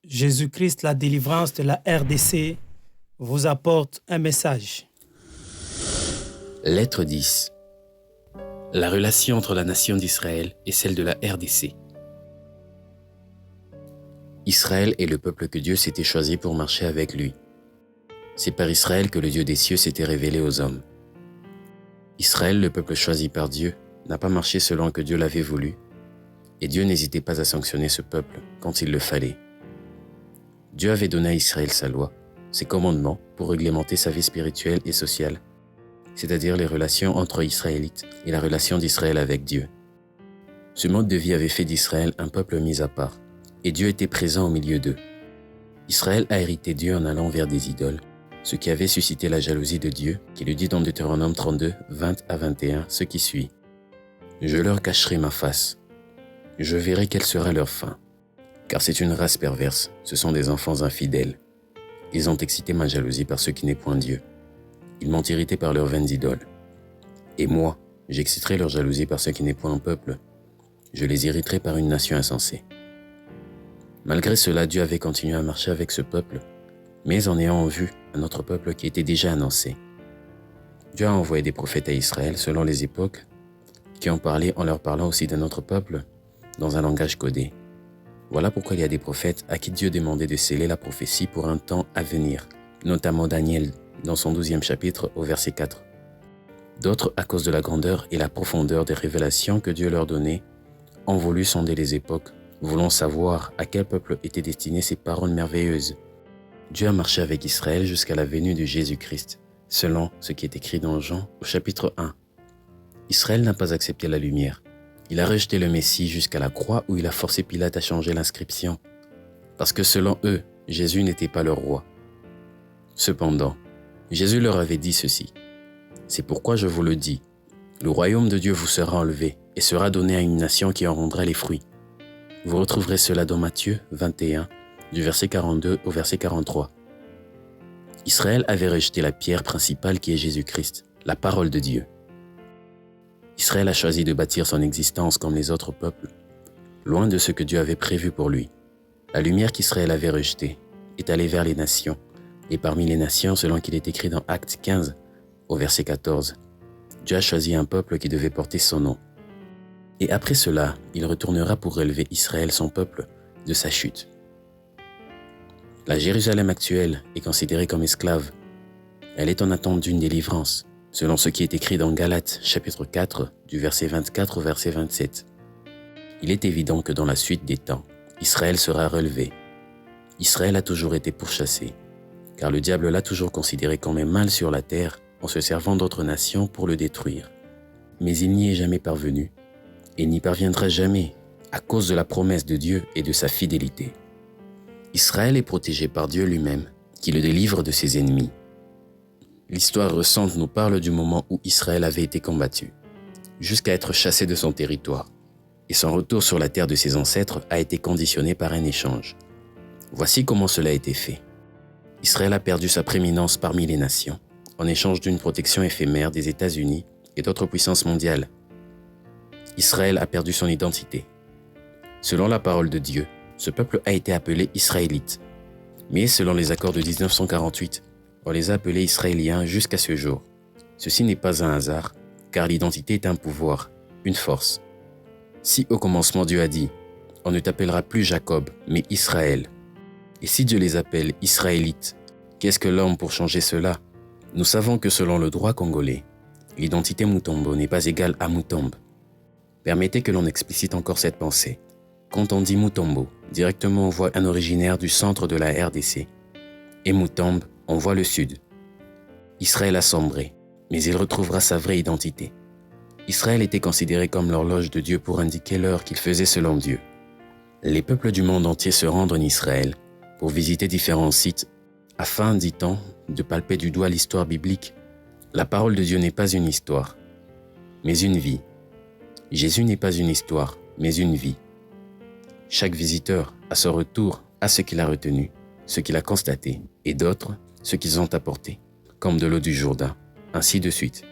Jésus-Christ, la délivrance de la RDC, vous apporte un message. Lettre 10. La relation entre la nation d'Israël et celle de la RDC. Israël est le peuple que Dieu s'était choisi pour marcher avec lui. C'est par Israël que le Dieu des cieux s'était révélé aux hommes. Israël, le peuple choisi par Dieu, n'a pas marché selon que Dieu l'avait voulu, et Dieu n'hésitait pas à sanctionner ce peuple quand il le fallait. Dieu avait donné à Israël sa loi, ses commandements pour réglementer sa vie spirituelle et sociale, c'est-à-dire les relations entre Israélites et la relation d'Israël avec Dieu. Ce mode de vie avait fait d'Israël un peuple mis à part, et Dieu était présent au milieu d'eux. Israël a hérité Dieu en allant vers des idoles, ce qui avait suscité la jalousie de Dieu, qui lui dit dans Deutéronome 32, 20 à 21, ce qui suit. « Je leur cacherai ma face. Je verrai quelle sera leur fin. Car c'est une race perverse, ce sont des enfants infidèles. Ils ont excité ma jalousie par ce qui n'est point Dieu. Ils m'ont irrité par leurs vaines idoles. Et moi, j'exciterai leur jalousie par ce qui n'est point un peuple. Je les irriterai par une nation insensée. » Malgré cela, Dieu avait continué à marcher avec ce peuple, mais en ayant en vue un autre peuple qui était déjà annoncé. Dieu a envoyé des prophètes à Israël selon les époques, qui ont parlé en leur parlant aussi d'un autre peuple, dans un langage codé. Voilà pourquoi il y a des prophètes à qui Dieu demandait de sceller la prophétie pour un temps à venir, notamment Daniel, dans son 12e chapitre au verset 4. D'autres, à cause de la grandeur et la profondeur des révélations que Dieu leur donnait, ont voulu sonder les époques, voulant savoir à quel peuple étaient destinées ces paroles merveilleuses. Dieu a marché avec Israël jusqu'à la venue de Jésus-Christ, selon ce qui est écrit dans Jean au chapitre 1. Israël n'a pas accepté la lumière. Il a rejeté le Messie jusqu'à la croix où il a forcé Pilate à changer l'inscription, parce que selon eux, Jésus n'était pas leur roi. Cependant, Jésus leur avait dit ceci. « C'est pourquoi je vous le dis, le royaume de Dieu vous sera enlevé et sera donné à une nation qui en rendra les fruits. » Vous retrouverez cela dans Matthieu 21, du verset 42 au verset 43. Israël avait rejeté la pierre principale qui est Jésus-Christ, la parole de Dieu. Israël a choisi de bâtir son existence comme les autres peuples, loin de ce que Dieu avait prévu pour lui. La lumière qu'Israël avait rejetée est allée vers les nations, et parmi les nations, selon qu'il est écrit dans Actes 15, au verset 14, Dieu a choisi un peuple qui devait porter son nom. Et après cela, il retournera pour relever Israël, son peuple, de sa chute. La Jérusalem actuelle est considérée comme esclave. Elle est en attente d'une délivrance, selon ce qui est écrit dans Galates, chapitre 4, du verset 24 au verset 27. Il est évident que dans la suite des temps, Israël sera relevé. Israël a toujours été pourchassé, car le diable l'a toujours considéré comme un mal sur la terre en se servant d'autres nations pour le détruire. Mais il n'y est jamais parvenu, et n'y parviendra jamais à cause de la promesse de Dieu et de sa fidélité. Israël est protégé par Dieu lui-même, qui le délivre de ses ennemis. L'histoire récente nous parle du moment où Israël avait été combattu, jusqu'à être chassé de son territoire, et son retour sur la terre de ses ancêtres a été conditionné par un échange. Voici comment cela a été fait. Israël a perdu sa prééminence parmi les nations, en échange d'une protection éphémère des États-Unis et d'autres puissances mondiales. Israël a perdu son identité. Selon la parole de Dieu, ce peuple a été appelé Israélite. Mais selon les accords de 1948, on les a appelés Israéliens jusqu'à ce jour. Ceci n'est pas un hasard, car l'identité est un pouvoir, une force. Si au commencement Dieu a dit « On ne t'appellera plus Jacob, mais Israël », et si Dieu les appelle Israélites, qu'est-ce que l'homme pour changer cela? Nous savons que selon le droit congolais, l'identité Mutombo n'est pas égale à Mutombe. Permettez que l'on explicite encore cette pensée. Quand on dit Mutombo, directement on voit un originaire du centre de la RDC. Et Mutombe, on voit le sud. Israël a sombré, mais il retrouvera sa vraie identité. Israël était considéré comme l'horloge de Dieu pour indiquer l'heure qu'il faisait selon Dieu. Les peuples du monde entier se rendent en Israël pour visiter différents sites afin, dit-on, de palper du doigt l'histoire biblique. La parole de Dieu n'est pas une histoire, mais une vie. Jésus n'est pas une histoire, mais une vie. Chaque visiteur, à son retour, a ce qu'il a retenu, ce qu'il a constaté, et d'autres, ce qu'ils ont apporté, comme de l'eau du Jourdain, ainsi de suite.